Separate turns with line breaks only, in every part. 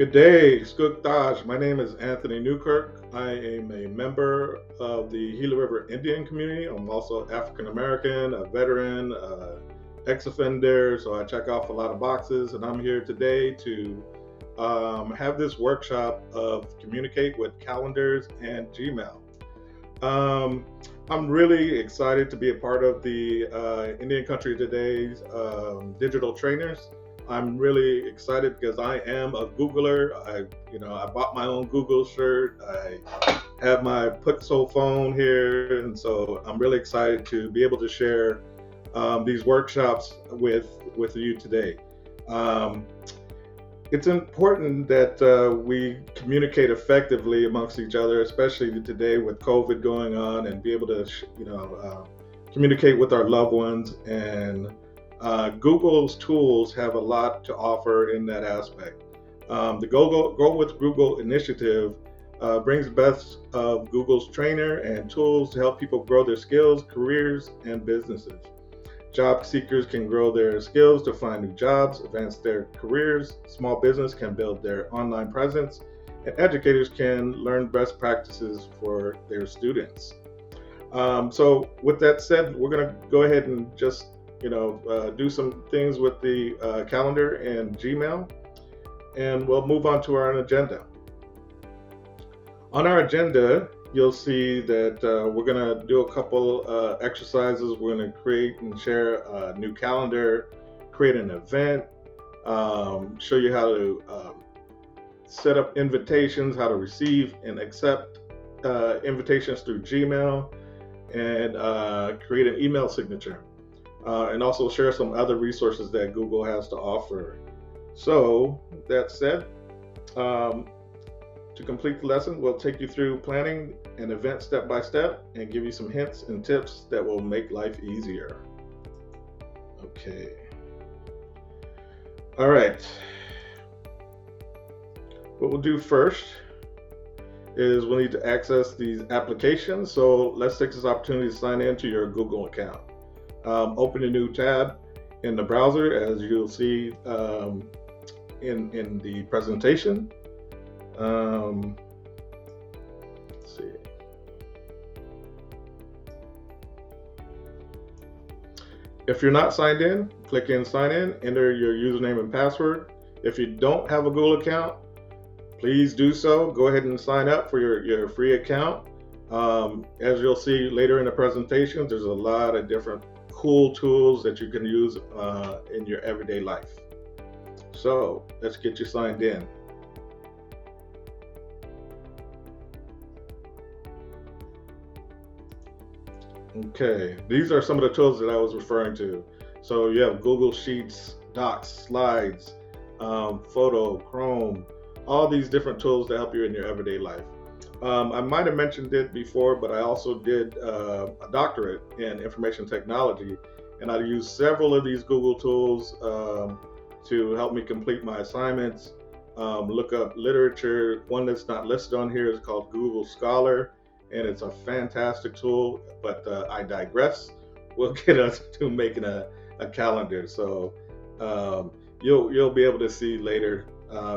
Good day, Skukdaj. My name is Anthony Newkirk. I am a member of the Gila River Indian community. I'm also African American, a veteran, ex offender, so I check off a lot of boxes. And I'm here today to have this workshop of communicate with calendars and Gmail. Um, I'm really excited to be a part of the Indian Country Today's digital trainers. I'm really excited because I am a Googler. I bought my own Google shirt. I have my Pixel phone here, and so I'm really excited to be able to share these workshops with you today. Um, it's important that we communicate effectively amongst each other, especially today with COVID going on, and be able to, communicate with our loved ones. And Google's tools have a lot to offer in that aspect. The Go with Google initiative brings the best of Google's trainer and tools to help people grow their skills, careers, and businesses. Job seekers can grow their skills to find new jobs, advance their careers, small business can build their online presence, and educators can learn best practices for their students. So with that said, we're going to go ahead and just do some things with the calendar and Gmail, and we'll move on to our agenda. On our agenda, you'll see that we're going to do a couple exercises. We're going to create and share a new calendar, create an event, show you how to set up invitations, how to receive and accept invitations through Gmail, and create an email signature. And also share some other resources that Google has to offer. So, that said, to complete the lesson, we'll take you through planning an event step by step and give you some hints and tips that will make life easier. Okay. All right. What we'll do first is we'll need to access these applications. So let's take this opportunity to sign in to your Google account. Open a new tab in the browser, as you'll see in the presentation. Let's see. If you're not signed in, click in sign in, enter your username and password. If you don't have a Google account, please do so. Go ahead and sign up for your free account. As you'll see later in the presentation, there's a lot of different cool tools that you can use in your everyday life. So let's get you signed in. Okay, these are some of the tools that I was referring to. So you have Google Sheets, Docs, Slides, Photo, Chrome, all these different tools to help you in your everyday life. I might have mentioned it before, but I also did a doctorate in information technology, and I used several of these Google tools to help me complete my assignments, look up literature. One that's not listed on here is called Google Scholar, and it's a fantastic tool, but I digress. We'll get us to making a calendar. So you'll be able to see later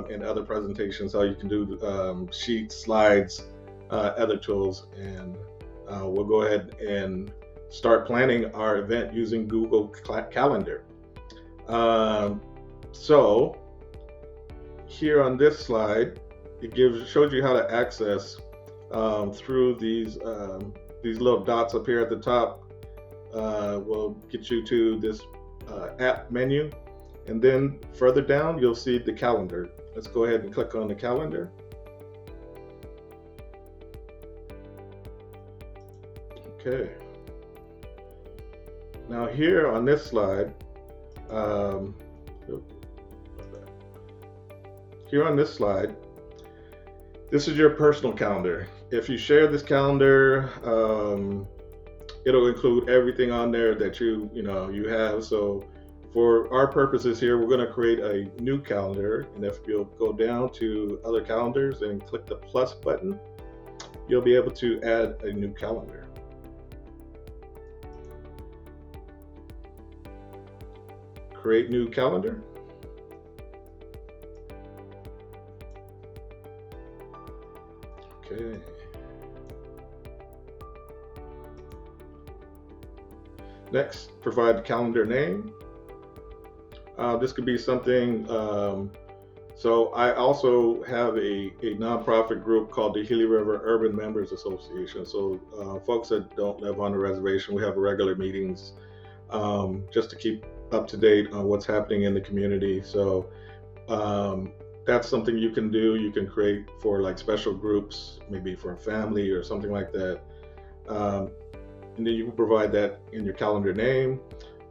in other presentations how you can do sheets, slides, other tools, and we'll go ahead and start planning our event using Google Calendar. So here on this slide, it shows you how to access through these little dots up here at the top. Will get you to this app menu, and then further down you'll see the calendar. Let's go ahead and click on the calendar. Okay. Now here on this slide, this is your personal calendar. If you share this calendar, it'll include everything on there that you have. So for our purposes here, we're going to create a new calendar, and if you'll go down to other calendars and click the plus button, you'll be able to add a new calendar. Create new calendar. Okay. Next, provide the calendar name. This could be something. So I also have a nonprofit group called the Gila River Urban Members Association. So folks that don't live on the reservation, we have regular meetings just to keep up to date on what's happening in the community. So that's something you can do. You can create for like special groups, maybe for a family or something like that. And then you can provide that in your calendar name.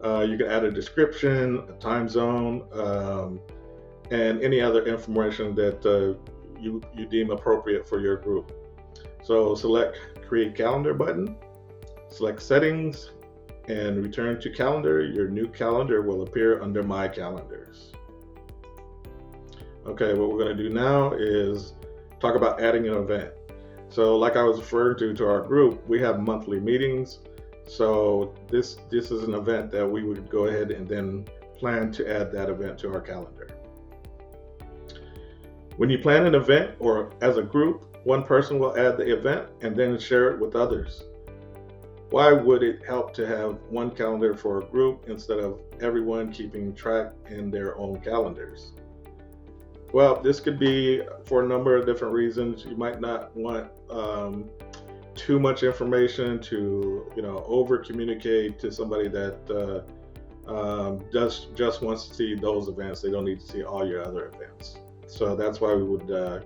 You can add a description, a time zone, and any other information that you deem appropriate for your group. So select Create Calendar button, select Settings, and return to Calendar. Your new calendar will appear under My Calendars. Okay, what we're going to do now is talk about adding an event. So like I was referring to our group, we have monthly meetings. So this is an event that we would go ahead and then plan to add that event to our calendar. When you plan an event or as a group, one person will add the event and then share it with others. Why would it help to have one calendar for a group instead of everyone keeping track in their own calendars? Well, this could be for a number of different reasons. You might not want too much information to, over communicate to somebody that just wants to see those events. They don't need to see all your other events. So that's why we would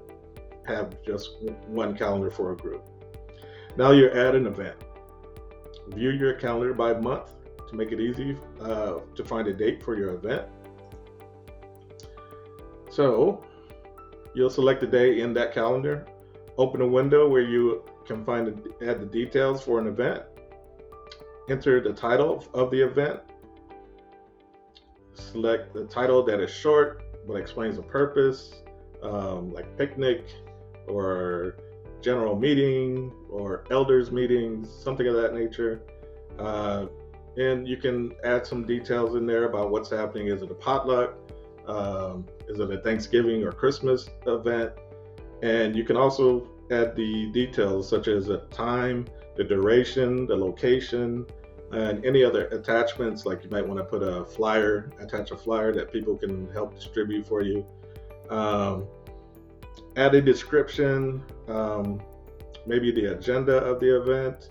have just one calendar for a group. Now you add an event. View your calendar by month to make it easy to find a date for your event. So you'll select a day in that calendar, open a window where you can add the details for an event, enter the title of the event, select the title that is short but explains the purpose, like picnic or general meeting or elders meetings, something of that nature. And you can add some details in there about what's happening. Is it a potluck? Is it a Thanksgiving or Christmas event? And you can also add the details such as the time, the duration, the location, and any other attachments. Like you might want to put attach a flyer that people can help distribute for you. Add a description, maybe the agenda of the event.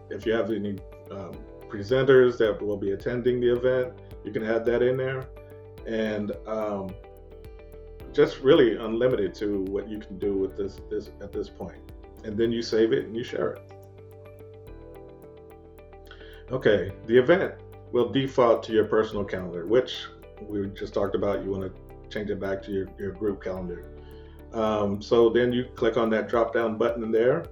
If you have any presenters that will be attending the event, you can add that in there. And just really unlimited to what you can do with this at this point. And then you save it and you share it. Okay, the event will default to your personal calendar, which we just talked about. You want to change it back to your group calendar. So then you click on that drop down button in there,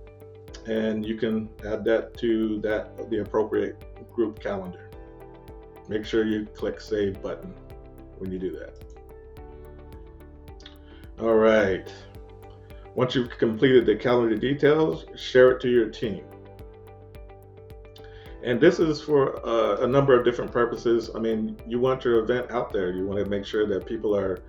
and you can add that to the appropriate group calendar. Make sure you click Save button when you do that. All right. Once you've completed the calendar details, share it to your team. And this is for a number of different purposes. I mean, you want your event out there. You want to make sure that people are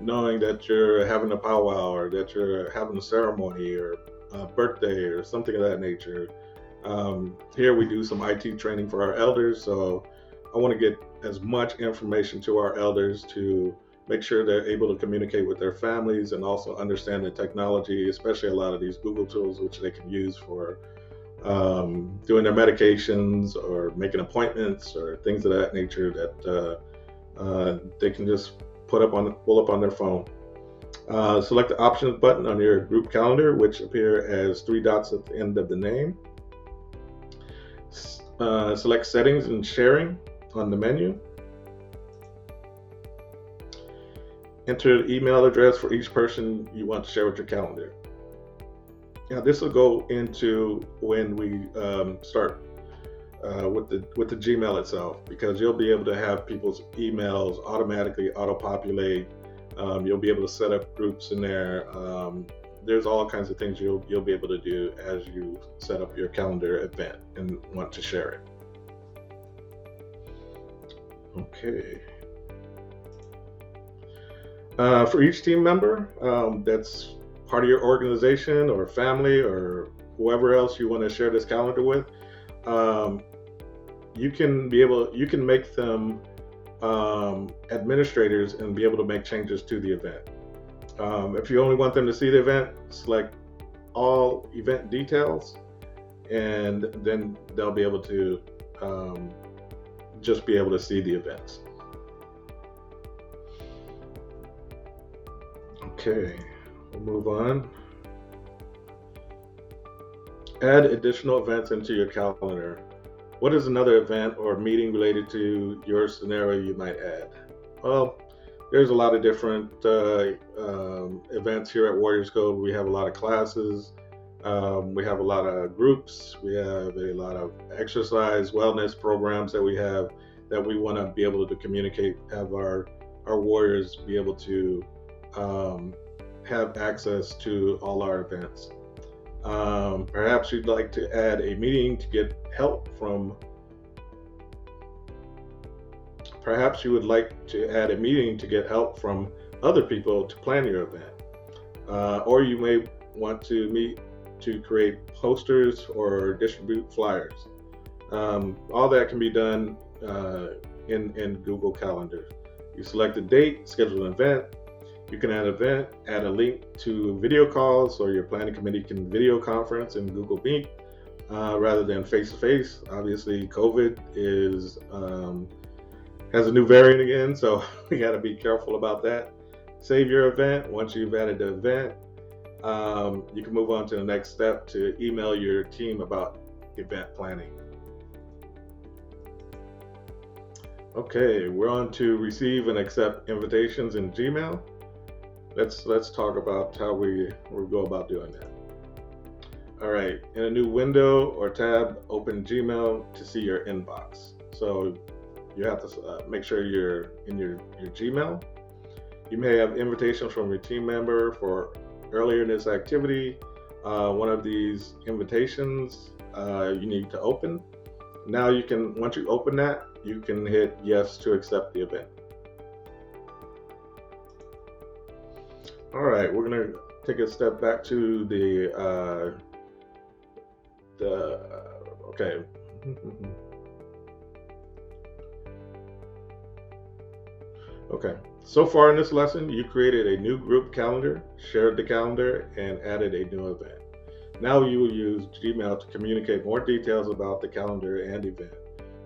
knowing that you're having a powwow or that you're having a ceremony or a birthday or something of that nature. Here we do some IT training for our elders. So I want to get as much information to our elders to make sure they're able to communicate with their families and also understand the technology, especially a lot of these Google tools, which they can use for doing their medications or making appointments or things of that nature that they can just pull up on their phone. Select the options button on your group calendar, which appear as 3 dots at the end of the name. Select settings and sharing on the menu. Enter the email address for each person you want to share with your calendar. Now this will go into when we start with the Gmail itself, because you'll be able to have people's emails automatically auto-populate. You'll be able to set up groups in there. There's all kinds of things you'll be able to do as you set up your calendar event and want to share it. Okay. For each team member that's part of your organization or family or whoever else you want to share this calendar with, you can make them administrators and be able to make changes to the event. If you only want them to see the event, select all event details, and then they'll be able to just be able to see the events. Okay, we'll move on. Add additional events into your calendar. What is another event or meeting related to your scenario you might add? Well, there's a lot of different events here at Warriors Code. We have a lot of classes. We have a lot of groups. We have a lot of exercise, wellness programs that we have that we want to be able to communicate, have our warriors be able to have access to all our events. Perhaps you'd like to add a meeting to get help from. Perhaps you would like to add a meeting to get help from other people to plan your event. Or you may want to meet to create posters or distribute flyers. All that can be done in Google Calendar. You select a date, schedule an event. You can add an event, add a link to video calls, or your planning committee can video conference in Google Meet rather than face-to-face. Obviously, COVID has a new variant again, so we got to be careful about that. Save your event. Once you've added the event, you can move on to the next step to email your team about event planning. Okay, we're on to receive and accept invitations in Gmail. Let's talk about how we go about doing that. All right, in a new window or tab, open Gmail to see your inbox. So you have to make sure you're in your Gmail. You may have invitations from your team member for earlier in this activity. One of these invitations you need to open. Now you can, once you open that, you can hit yes to accept the event. All right, we're gonna take a step back to okay. Okay, so far in this lesson, you created a new group calendar, shared the calendar, and added a new event. Now you will use Gmail to communicate more details about the calendar and event.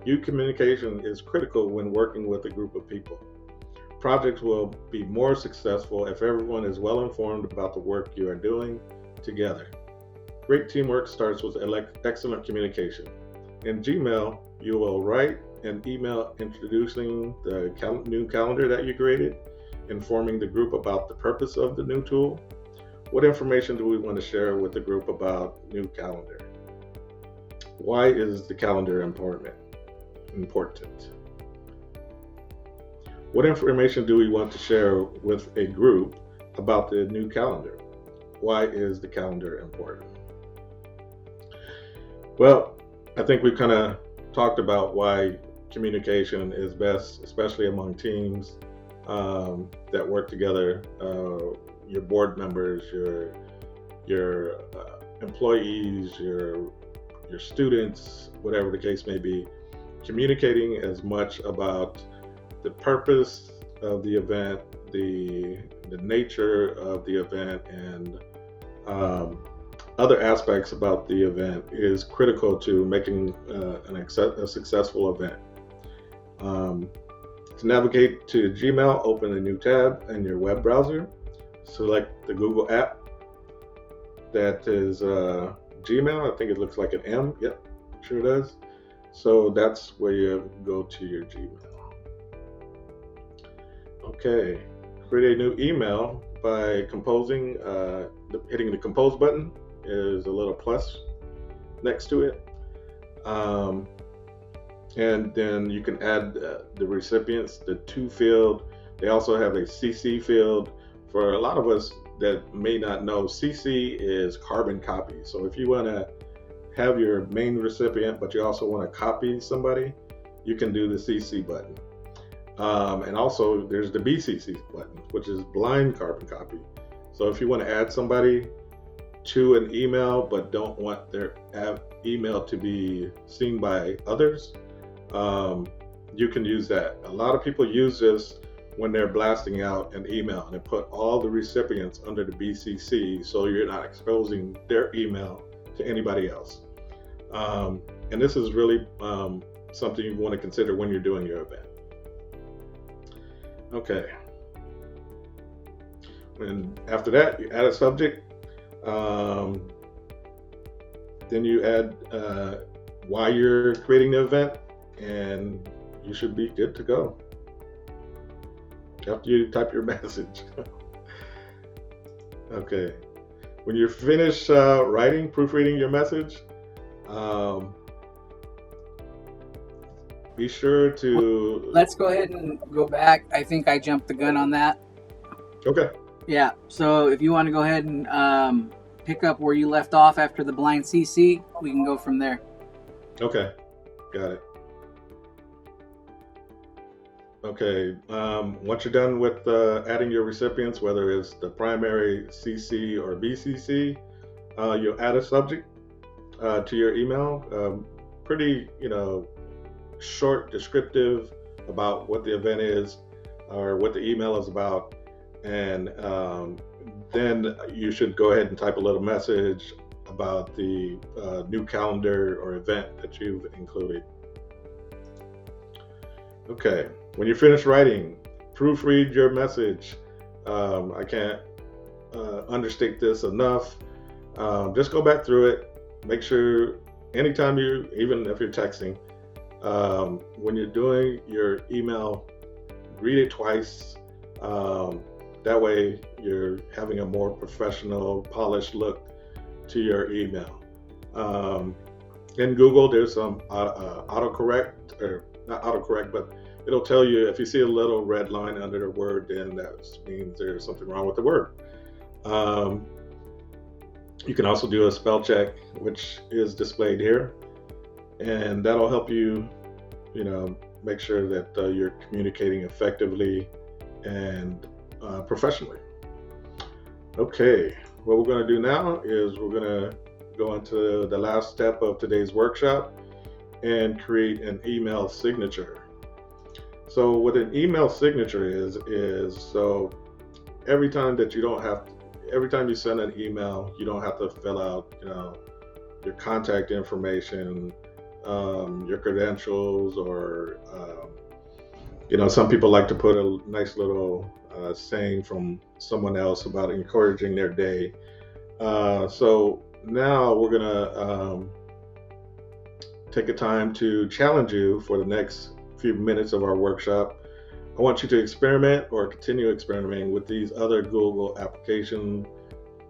Good communication is critical when working with a group of people. Projects will be more successful if everyone is well informed about the work you are doing together. Great teamwork starts with excellent communication. In Gmail, you will write an email introducing the new calendar that you created, informing the group about the purpose of the new tool. What information do we want to share with the group about new calendar? Why is the calendar important? What information do we want to share with a group about the new calendar? Why is the calendar important? Well, I think we've kind of talked about why communication is best, especially among teams that work together. Your board members, your employees, your students, whatever the case may be, communicating as much about the purpose of the event, the nature of the event, and other aspects about the event is critical to making a successful event. To navigate to Gmail, open a new tab in your web browser. Select the Google app that is Gmail. I think it looks like an M. Yep, sure it does. So that's where you go to your Gmail. Okay, create a new email by composing. Hitting the compose button is a little plus next to it. And then you can add the recipients, the to field. They also have a CC field. For a lot of us that may not know, CC is carbon copy. So if you want to have your main recipient, but you also want to copy somebody, you can do the CC button. And also there's the BCC button, which is blind carbon copy. So if you want to add somebody to an email but don't want their email to be seen by others, you can use that. A lot of people use this when they're blasting out an email and they put all the recipients under the BCC so you're not exposing their email to anybody else. And this is really something you want to consider when you're doing your event. Okay. And after that, you add a subject. Then you add why you're creating the event, and you should be good to go. After you type your message. Okay. When you're finished proofreading your message, be sure to...
Let's go ahead and go back. I think I jumped the gun on that.
Okay.
Yeah, so if you want to go ahead and pick up where you left off after the blind CC, we can go from there.
Okay, got it. Okay, once you're done with adding your recipients, whether it's the primary CC or BCC, you'll add a subject to your email. Pretty, short, descriptive about what the event is or what the email is about. And then you should go ahead and type a little message about the new calendar or event that you've included. Okay, when you're finished writing, proofread your message. I can't understate this enough. Just go back through it. Make sure anytime even if you're texting, when you're doing your email, read it twice. That way you're having a more professional, polished look to your email. In Google, there's some autocorrect, or not autocorrect, but it'll tell you if you see a little red line under the word, then that means there's something wrong with the word. You can also do a spell check, which is displayed here, and that'll help you, make sure that you're communicating effectively and professionally. Okay, what we're going to do now is we're going to go into the last step of today's workshop and create an email signature. So what an email signature is so every time you send an email, you don't have to fill out, your contact information, your credentials, or some people like to put a nice little saying from someone else about encouraging their day. So now we're gonna take a time to challenge you for the next few minutes of our workshop. I want you to experiment or continue experimenting with these other Google applications.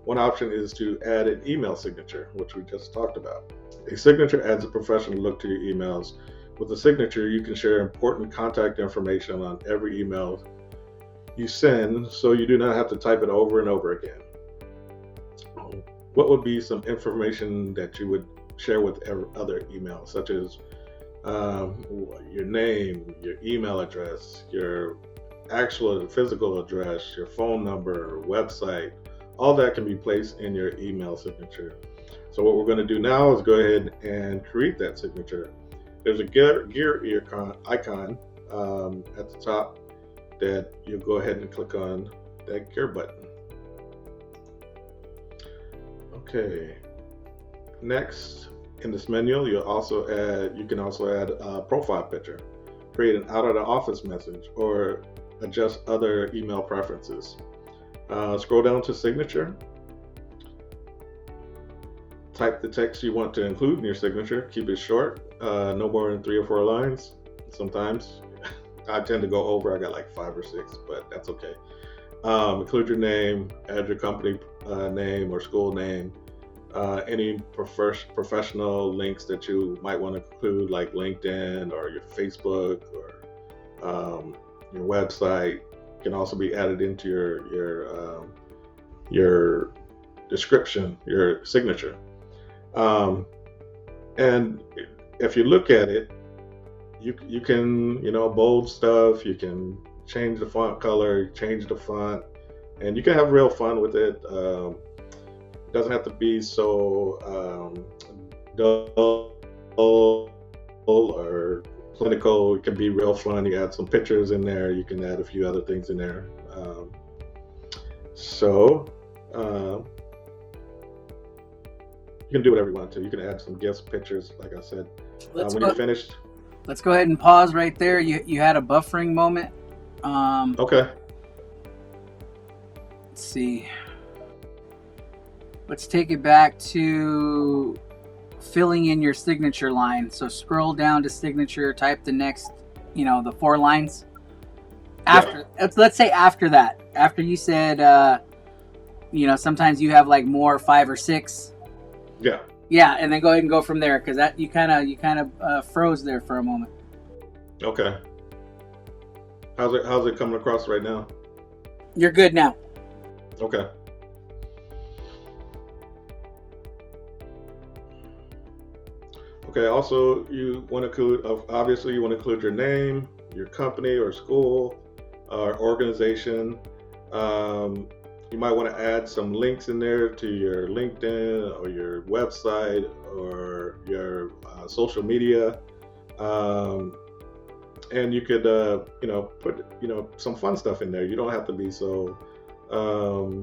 One option is to add an email signature, which we just talked about. A signature adds a professional look to your emails. With a signature, you can share important contact information on every email you send, so you do not have to type it over and over again. What would be some information that you would share with other emails, such as your name, your email address, your actual physical address, your phone number, website? All that can be placed in your email signature. So what we're going to do now is go ahead and create that signature. There's a gear icon at the top that you'll go ahead and click on that gear button. Okay. Next, in this menu, you can also add a profile picture, create an out of the office message, or adjust other email preferences. Scroll down to signature. Type the text you want to include in your signature. Keep it short, no more than 3 or 4 lines. Sometimes I tend to go over. I got like 5 or 6, but that's okay. Include your name, add your company name or school name, any professional links that you might want to include, like LinkedIn or your Facebook or your website, can also be added into your description, your signature. And if you look at it, you can bold stuff. You can change the font color, change the font. and you can have real fun with it. It doesn't have to be so dull or clinical. It can be real fun. You add some pictures in there. You can add a few other things in there. So you can do whatever you want to. You can add some gifts, pictures, like I said. When you're finished.
Let's go ahead and pause right there. You had a buffering moment.
Okay.
Let's see. Let's take it back to filling in your signature line. So scroll down to signature, type the next, the 4 lines. After, let's say after that, after you said, sometimes you have like more 5 or 6.
Yeah.
Yeah, and then go ahead and go from there, because that you kind of froze there for a moment.
Okay. How's it coming across right now?
You're good now.
Okay. Okay. Also, you want to include your name, your company or school or organization. You might want to add some links in there to your LinkedIn or your website or your social media. And you could, put, some fun stuff in there. You don't have to be so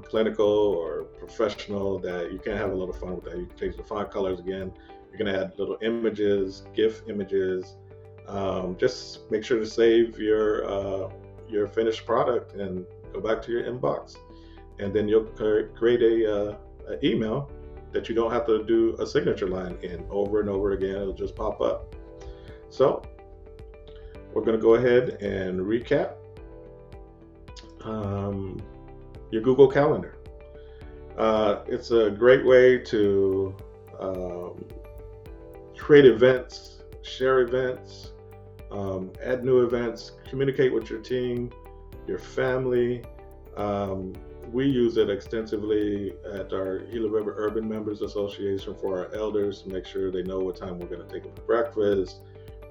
clinical or professional that you can't have a little fun with that. You can change the font colors again. You can add little images, GIF images. Just make sure to save your finished product and go back to your inbox. And then you'll create a email that you don't have to do a signature line in over and over again. It'll just pop up. So we're going to go ahead and recap your Google Calendar. It's a great way to create events, share events, add new events, communicate with your team, your family. We use it extensively at our Gila River Urban Members Association for our elders to make sure they know what time we're going to take them to breakfast,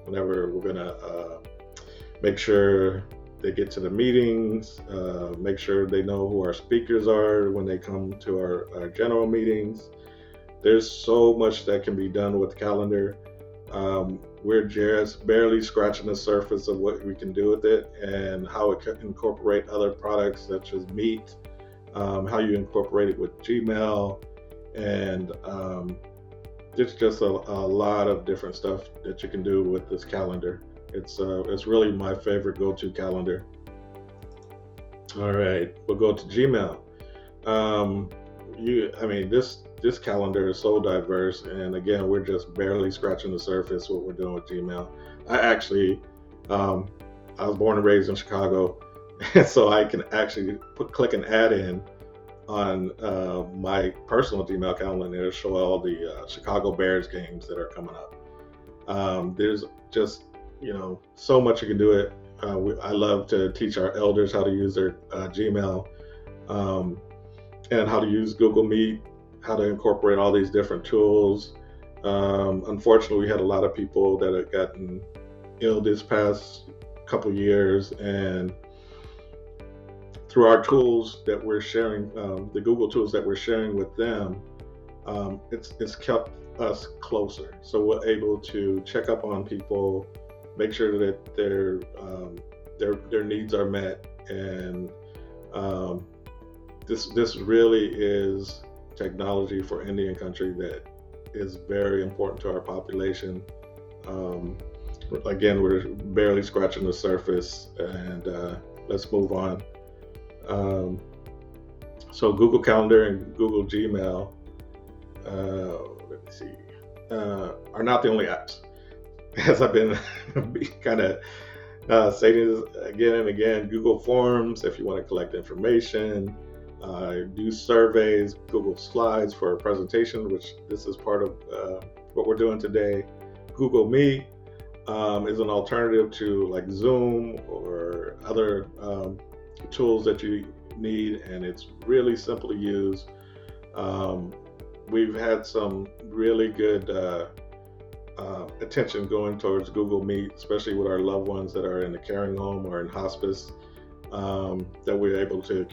whenever we're going to make sure they get to the meetings, make sure they know who our speakers are when they come to our general meetings. There's so much that can be done with the calendar. We're just barely scratching the surface of what we can do with it and how it can incorporate other products such as Meet, how you incorporate it with Gmail, and there's just a lot of different stuff that you can do with this calendar. It's really my favorite go-to calendar. All right, we'll go to Gmail. This calendar is so diverse, and again, we're just barely scratching the surface what we're doing with Gmail. I was born and raised in Chicago, and so I can actually click an add in on my personal Gmail calendar to show all the Chicago Bears games that are coming up. There's just so much you can do it. I love to teach our elders how to use their Gmail and how to use Google Meet, how to incorporate all these different tools. Unfortunately, we had a lot of people that have gotten ill this past couple years, and through our tools that we're sharing, the Google tools that we're sharing with them, it's kept us closer. So we're able to check up on people, make sure that their needs are met, and this really is technology for Indian country that is very important to our population. Again, we're barely scratching the surface, and let's move on. So Google Calendar and Google Gmail, let me see, are not the only apps. As I've been kind of saying this again and again, Google Forms if you want to collect information, do surveys, Google Slides for a presentation, which this is part of what we're doing today. Google Meet is an alternative to like Zoom or other tools that you need, and it's really simple to use. We've had some really good attention going towards Google Meet, especially with our loved ones that are in the caring home or in hospice, that we're able to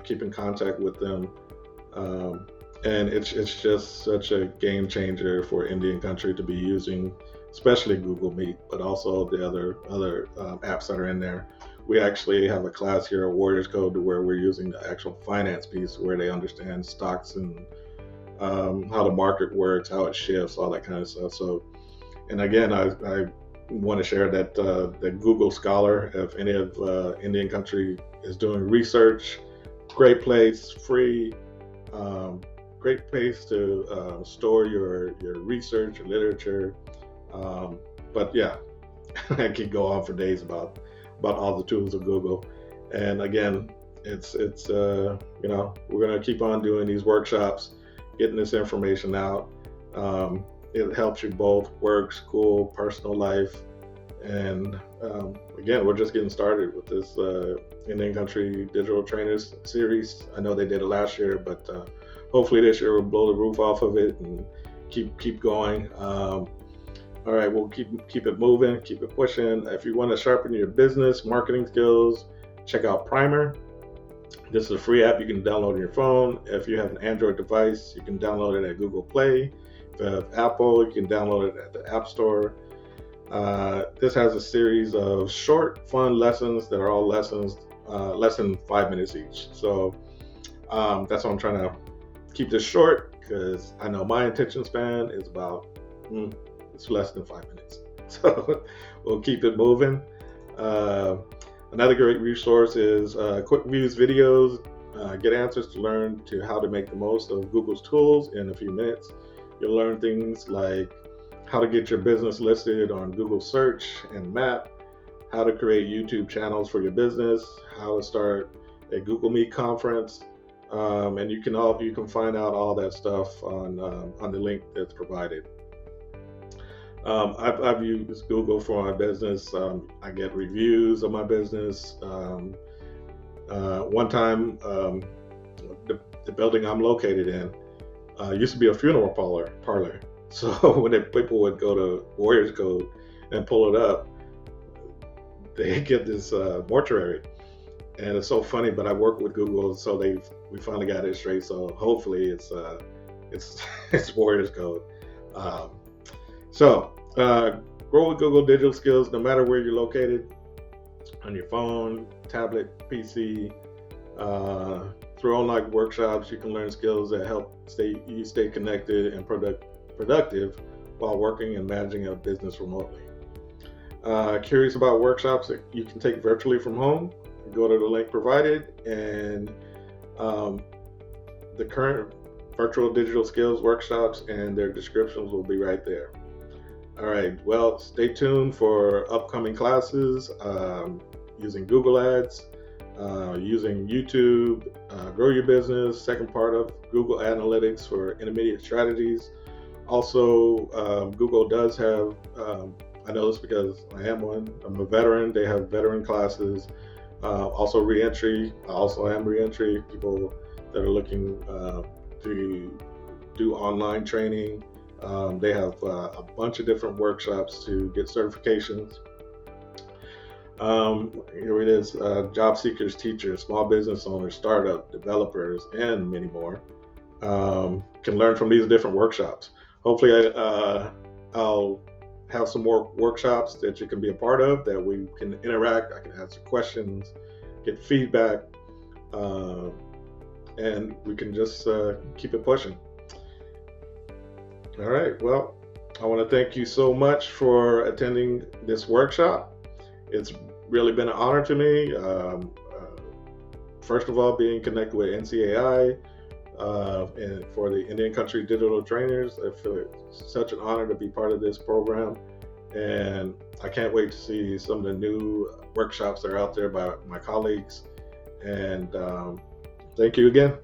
keep in contact with them. And it's just such a game changer for Indian country to be using, especially Google Meet, but also the other apps that are in there. We actually have a class here at Warriors Code where we're using the actual finance piece, where they understand stocks and how the market works, how it shifts, all that kind of stuff. So, and again, I want to share that the Google Scholar, if any of Indian country is doing research, great place, free. Great place to store your research, your literature. But yeah, I could go on for days about all the tools of Google. And again, it's we're gonna keep on doing these workshops, getting this information out. It helps you both work, school, personal life, and again, we're just getting started with this Indian Country Digital Trainers series. I know they did it last year, but hopefully this year we'll blow the roof off of it and keep going. All right, we'll keep it moving, keep it pushing. If you want to sharpen your business marketing skills, check out Primer. This is a free app you can download on your phone. If you have an Android device, you can download it at Google Play. If you have Apple, you can download it at the App Store. This has a series of short, fun lessons that are all lessons less than 5 minutes each. So that's why I'm trying to keep this short, because I know my attention span is about it's less than 5 minutes. So we'll keep it moving. Another great resource is quick views videos. Get answers to learn to how to make the most of Google's tools in a few minutes. You'll learn things like how to get your business listed on Google Search and Map, how to create YouTube channels for your business, how to start a Google Meet conference, and you can find out all that stuff on the link that's provided. I've used Google for my business. I get reviews of my business. One time, the building I'm located in used to be a funeral parlor. So when people would go to Warriors Code and pull it up, they get this mortuary. And it's so funny, but I work with Google, so we finally got it straight. So hopefully it's Warriors Code. Grow with Google digital skills no matter where you're located, on your phone, tablet, PC. Through online workshops, you can learn skills that help you stay connected and productive while working and managing a business remotely. Curious about workshops that you can take virtually from home? Go to the link provided, and the current virtual digital skills workshops and their descriptions will be right there. All right, well, stay tuned for upcoming classes using Google Ads, using YouTube, grow your business, second part of Google Analytics for intermediate strategies. Also, Google does have, I know this because I am one, I'm a veteran, they have veteran classes. Also reentry, I also am reentry, people that are looking to do online training. They have a bunch of different workshops to get certifications. Here it is, job seekers, teachers, small business owners, startup, developers, and many more can learn from these different workshops. Hopefully I'll have some more workshops that you can be a part of, that we can interact, I can answer questions, get feedback, and we can just keep it pushing. All right, well, I want to thank you so much for attending this workshop. It's really been an honor to me. First of all, being connected with NCAI and for the Indian Country Digital Trainers, I feel it's such an honor to be part of this program. And I can't wait to see some of the new workshops that are out there by my colleagues. And thank you again.